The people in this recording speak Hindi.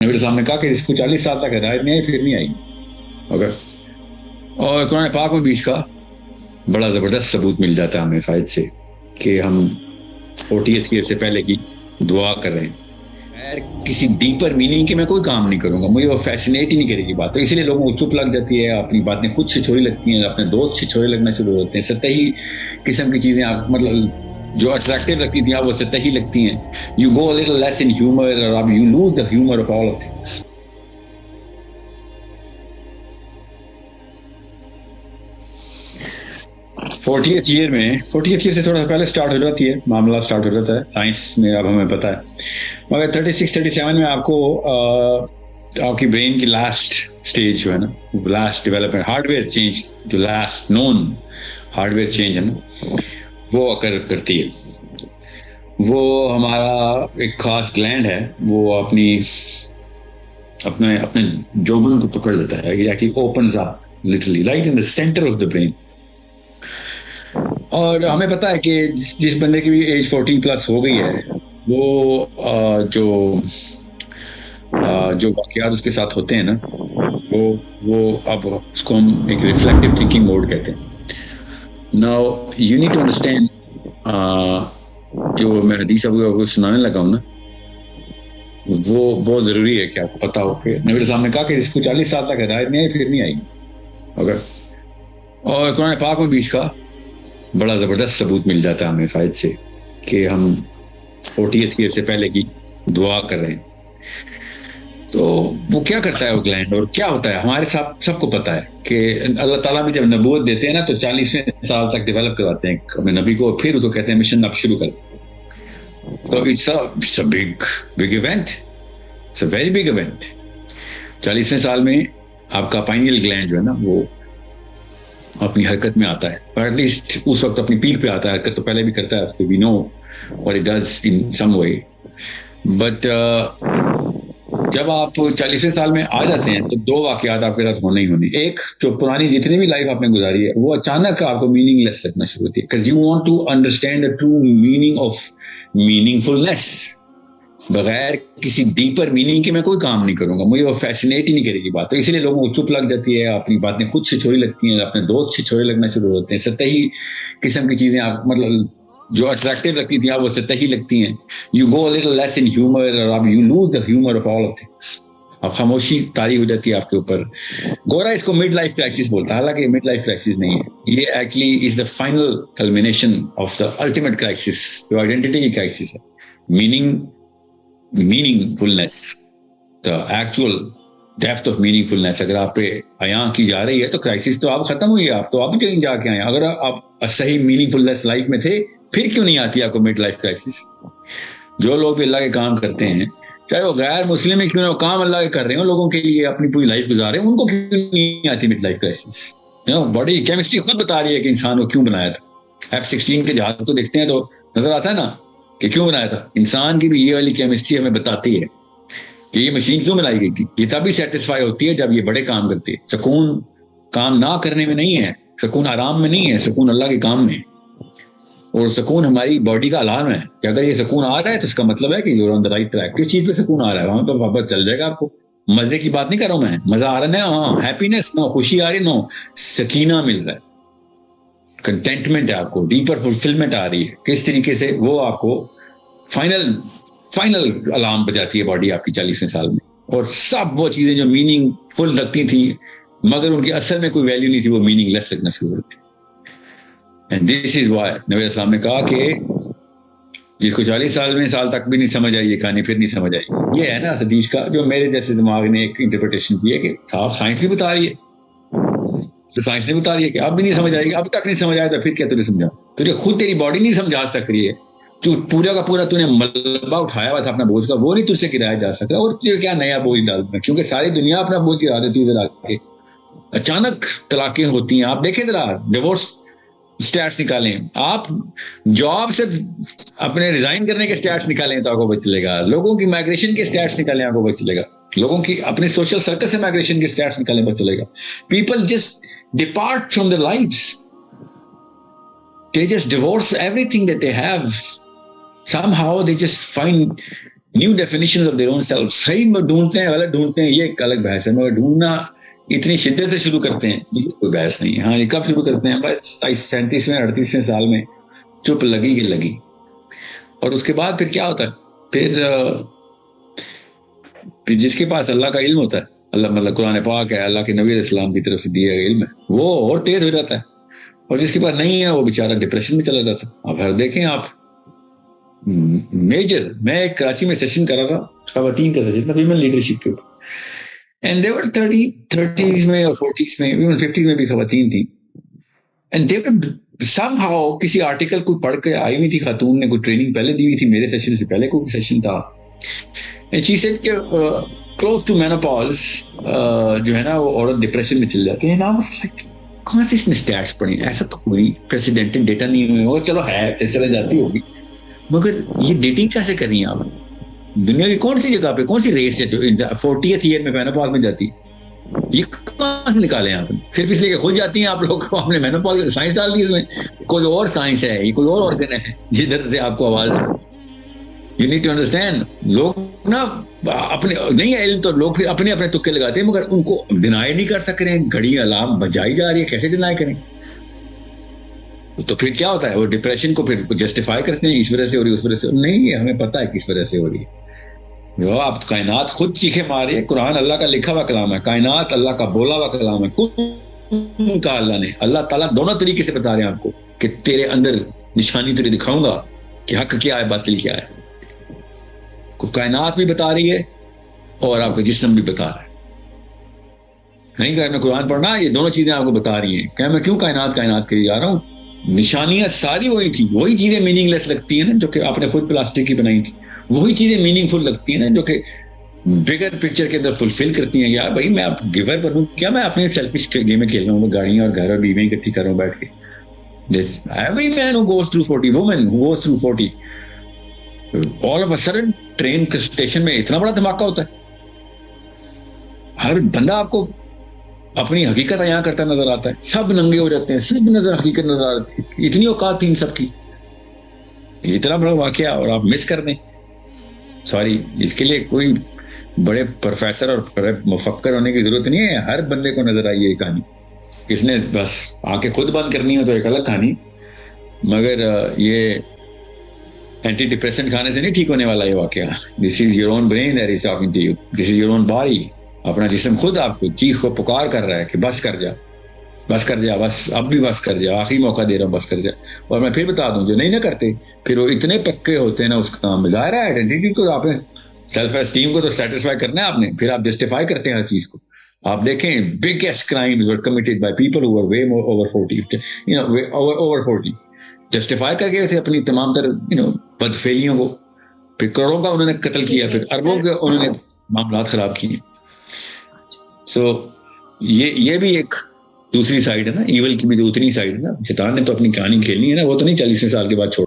नबी साहब ने कहा कि इसको 40 साल तक हिदायत नहीं आई, फिर नहीं आई। ओके, और कुरान पाक में भी इसका बड़ा ज़बरदस्त सबूत मिल जाता है हमें शायद से कि हम 40th ईयर से पहले की दुआ कर रहे हैं। खैर, किसी डीपर मीनिंग के मैं कोई काम नहीं करूंगा, मुझे वो फैसिनेट ही नहीं करेगी बात, तो इसलिए लोगों को चुप लग जाती है, अपनी बातें खुद छिछोरी लगती हैं, अपने दोस्त छिछोरे लगना शुरू होते हैं, सतही किस्म की चीज़ें आप मतलब जो अट्रैक्टिव लगती थी आप वो सतही लगती हैं। You go a little less in humour और you lose the humour of all of things. 40th year में 40th ईयर से थोड़ा पहले स्टार्ट हो जाती है, मामला स्टार्ट हो जाता है साइंस में, अब हमें पता है। मगर 36-37 में आपको आपकी ब्रेन की लास्ट स्टेज जो है ना, लास्ट डेवलपमेंट हार्डवेयर चेंज, जो लास्ट नोन हार्डवेयर चेंज है ना, वो अकर करती है। वो हमारा एक खास ग्लैंड है, वो अपने अपने जोबन को पकड़ लेता है, actually opens up literally right in the centre of the brain. और हमें पता है कि जिस बंदे की भी एज 14+ हो गई है, वो जो वाकयात उसके साथ होते हैं ना, वो अब उसको हम एक रिफ्लेक्टिव थिंकिंग मोड कहते हैं। Now you need to understand, जो मैं हदीस आपको सुनाने लगा हूं ना, वो बहुत जरूरी है कि आपको पता हो कि नबी साहब ने कहा कि इसको 40 साल तक हिदायत नहीं आई, फिर नहीं आई। ओके, और कुरान पाक में भी इसका बड़ा ज़बरदस्त सबूत मिल जाता है हमें शायद से कि हम 40th ईयर से पहले की दुआ कर रहे हैं। तो वो क्या करता है वो ग्लैंड, और क्या होता है हमारे साथ सबको पता है कि अल्लाह ताला भी जब नबूवत देते हैं ना तो 40वें साल तक डेवलप करवाते हैं अपने नबी को, फिर उसको कहते हैं मिशन अब शुरू कर। तो it's a big event, it's a very big event. 40वें साल में आपका पाइनियल ग्लैंड जो है ना वो अपनी हरकत में आता है, और एटलीस्ट उस वक्त अपनी पीक पे आता है। हरकत तो पहले भी करता है, we know what it does in some way, but जब आप 40वें साल में आ जाते हैं तो दो वाकयात आपके साथ होने ही होने। एक, जो पुरानी जितनी भी लाइफ आपने गुजारी है वो अचानक आपको मीनिंगलेस लगना शुरू होती है, because you want to understand the true meaning of meaningfulness. बगैर किसी डीपर मीनिंग के मैं कोई काम नहीं करूंगा, मुझे वो फैसिनेट ही नहीं करेगी बात, तो इसलिए लोगों को चुप लग जाती है, अपनी बातें खुद छिछोरी लगती हैं, अपने दोस्त छिछोरे लगना शुरू होते हैं, सतही किस्म की चीजें आप मतलब जो अट्रैक्टिव लगती थी आप वो सतही लगती हैं। You go a little less in humour और you lose the humour of all of things. अब खामोशी तारी हो जाती है आपके ऊपर। गोरा इसको मिड लाइफ क्राइसिस बोलता है, हालांकि मिड लाइफ क्राइसिस नहीं है, ये actually is the final culmination of the ultimate crisis, जो आइडेंटिटी की क्राइसिस है। Meaningfulness, the actual depth of meaningfulness अगर आप पे अयां की जा रही है तो क्राइसिस तो आप खत्म हुई है, आप तो आप कहीं जाके आए। अगर आप सही मीनिंगफुलनेस लाइफ में थे, फिर क्यों नहीं आती आपको मिड लाइफ क्राइसिस? जो लोग भी अल्लाह के काम करते हैं, चाहे वो गैर मुस्लिम है क्यों ना, काम अल्लाह के कर रहे हो, लोगों के लिए अपनी पूरी लाइफ गुजार रहे हैं, उनको क्यों नहीं आती mid life crisis? Body chemistry खुद बता रही है कि इंसान को क्यों बनाया था। F-16 के जहाज को देखते हैं तो नजर आता है ना कि क्यों बनाया था। इंसान की भी ये वाली केमिस्ट्री हमें बताती है कि ये मशीन क्यों बनाई गई थी। ये तभी सेटिस्फाई होती है जब ये बड़े काम करती है। सुकून काम ना करने में नहीं है, सुकून आराम में नहीं है, सुकून अल्लाह के काम में। और सुकून हमारी बॉडी का अलार्म है कि अगर ये सुकून आ रहा है तो इसका मतलब है कि you are on the right track. किस चीज पे सुकून आ रहा है वहां पर वापस चल जाएगा आपको। मजे की बात नहीं कर रहा हूं मैं, मजा आ रहा है, हाँ हैप्पीनेस, नो खुशी आ रही, नो सकीना मिल रहा है, कंटेंटमेंट है आपको, डीपर फुलफिलमेंट आ रही है। किस तरीके से वो आपको फाइनल अलार्म बजाती है बॉडी आपकी 40वें साल में। और सब वो चीजें जो मीनिंगफुल लगती थी मगर उनकी असल में कोई वैल्यू नहीं थी, वो मीनिंगलेस लगना शुरू होती। एंड दिस इज व्हाई नबी अस्सलाम ने कहा कि जिसको 40 साल तक भी नहीं समझ आई ये कहानी, फिर नहीं समझ आई। ये है ना हदीस का, जो मेरे जैसे दिमाग ने एक इंटरप्रिटेशन की है कि साहब साइंस भी बता रही है, तो साइंस ने बता रही है कि अब भी नहीं समझ आएगी, अब तक नहीं समझ आया तो फिर क्या तुझे समझाओ? तुझे खुद तेरी बॉडी नहीं समझा सक रही है, जो पूरा का पूरा तूने मलबा उठाया हुआ था अपना बोझ का, वो नहीं तुझसे गिराया जा सकता, और तुझे क्या नया बोझ डालना? क्योंकि सारी दुनिया अपना बोझ गिरा देती है। इधर आके अचानक तलाकें होती हैं, आप देखें जरा, डिवोर्स स्टैट्स निकालें, आप जॉब से अपने रिजाइन करने के स्टैट्स निकालें तो आपको पता चलेगा, लोगों की माइग्रेशन के स्टैट्स निकालें आपको पता चलेगा, लोगों की अपने सोशल सर्कल से माइग्रेशन के स्टैट्स निकालें पता चलेगा। People just depart from their lives, they just divorce everything that they have, somehow they just find new definitions of their own self. सही में ढूंढते हैं, गलत ढूंढते हैं, ये एक अलग बहस है, मगर ढूंढना इतनी शिद्दत से शुरू करते हैं, ये कोई बहस नहीं है। हाँ, ये कब शुरू करते हैं? बस 37वें 38वें साल में चुप लगी कि लगी। और उसके बाद फिर क्या होता है? फिर जिसके पास अल्लाह का इल्म होता है, अल्लाह मतलब कुरान पाक है, अल्लाह के नबी अलैहिस्सलाम की तरफ से दिया गया इल्म है, वो और तेज हो जाता है। और जिसके पास नहीं है वो बेचारा डिप्रेशन में चला जाता है। अब हर देखें आप, मेजर, मैं एक कराची में सेशन कर रहा था, खवातीन का सेशन था, फीमेल लीडरशिप के ऊपर, एंड देवर 30s में और 40s में, इवन 50s में भी खवातीन थी, एंड देवर समहाउ किसी आर्टिकल को पढ़ के आई हुई थी खातून ने, कोई ट्रेनिंग पहले दी हुई थी, मेरे सेशन से पहले कोई सेशन था, एंड शी सेड कि क्लोज टू मेनोपॉज जो है ना वो औरत डिप्रेशन में चल जाती है ना। कहाँ से इसने स्टैट्स पढ़ी? ऐसा तो कोई प्रेसिडेंटल डेटा नहीं हुआ, चलो है चले जाती होगी, मगर ये डेटिंग कैसे कर रही है आप? दुनिया की कौन सी जगह पे, कौन सी रेस है जो 40th ईयर में मेनोपॉज में जाती है? ये कहाँ से निकाले आपने? सिर्फ इसलिए कि खुद जाती हैं आप लोग, आपने मेनोपॉज साइंस डाल दी इसमें? कोई और साइंस है, ये कोई और ऑर्गन है जिधर से आपको आवाज है। You need to understand. लोग ना अपने नहीं है इल्म, तो लोग फिर अपने अपने तुक्के लगाते हैं, मगर उनको डिनाई नहीं कर सक रहे हैं। घड़ी अलार्म बजाई जा रही है, कैसे डिनाई करें? तो फिर क्या होता है, वो डिप्रेशन को फिर जस्टिफाई करते हैं, इस वजह से हो रही, उस वजह से नहीं है, हमें पता है किस वजह से हो रही है। आप तो कायनात खुद चीखे मार रही है। कुरान अल्लाह का लिखा हुआ कलाम है, कायनात अल्लाह का बोला हुआ कलाम है, कुन का अल्लाह ने, अल्लाह ताला दोनों तरीके से बता रहे हैं आपको कि तेरे अंदर निशानी तुझे दिखाऊंगा कि हक क्या है, बातिल क्या है। कायनात भी बता रही है और आपका जिस्म भी बता रहा है। नहीं कहा मैं कुरान पढ़ना, ये दोनों चीजें आपको बता रही हैं। क्या मैं क्यों कायनात कायनात करी जा रहा हूँ? निशानियां सारी वही थी, वही चीजें मीनिंगलेस लगती है ना जो कि आपने खुद प्लास्टिक की बनाई थी, वही चीजें मीनिंगफुल लगती है ना जो कि बिगर पिक्चर के अंदर फुलफिल करती हैं। यार भाई मैं आप गिवर पर हूँ क्या? मैं अपने सेल्फिश गेम में खेल रहा हूँ, गाड़ियां और घर और बीवी इकट्ठी कर रहा हूँ बैठ के। This every man who goes through 40, woman who goes through 40, all of a sudden train के स्टेशन में इतना बड़ा धमाका होता है। हर बंदा आपको अपनी हकीकत यहाँ करता नजर आता है, सब नंगे हो जाते हैं, सब नजर हकीकत नजर आ रही है। इतनी औकात थी इन सबकी, इतना बड़ा वाकया और आप मिस कर दें। सॉरी, इसके लिए कोई बड़े प्रोफेसर और बड़े मुफक्कर होने की जरूरत नहीं है, हर बंदे को नजर आई ये कहानी। इसने बस आंखें खुद बंद करनी हो तो एक अलग कहानी, मगर ये एंटी डिप्रेसेंट खाने से नहीं ठीक होने वाला ये वाकया। This is your own brain that is talking to you, this is your own body. अपना जिस्म खुद आपको चीख को पुकार कर रहा है कि बस कर जा, बस कर जा, बस अब भी बस कर जा, आखिरी मौका दे रहा हूँ, बस कर जा। और मैं फिर बता दूं, जो नहीं ना करते फिर वो इतने पक्के होते हैं ना उस काम में। जाहिर है आइडेंटिटी को, आपने सेल्फ एस्टीम को तो सेटिस्फाई करना है आपने, फिर आप जस्टिफाई करते हैं हर चीज को। आप देखें biggest crimes were committed by people who were way more over 40, you know, over 40, justify करके थे अपनी तमाम तर बदफेलियों को। फिर करोड़ों का उन्होंने कत्ल किया, फिर अरबों के उन्होंने मामलात खराब किए। सो ये भी एक दूसरी साइड है ना, ईवल की भी जो उतनी साइड है ना। शैतान ने तो अपनी कहानी खेलनी है ना, वो तो नहीं 40वें साल के बाद छोड़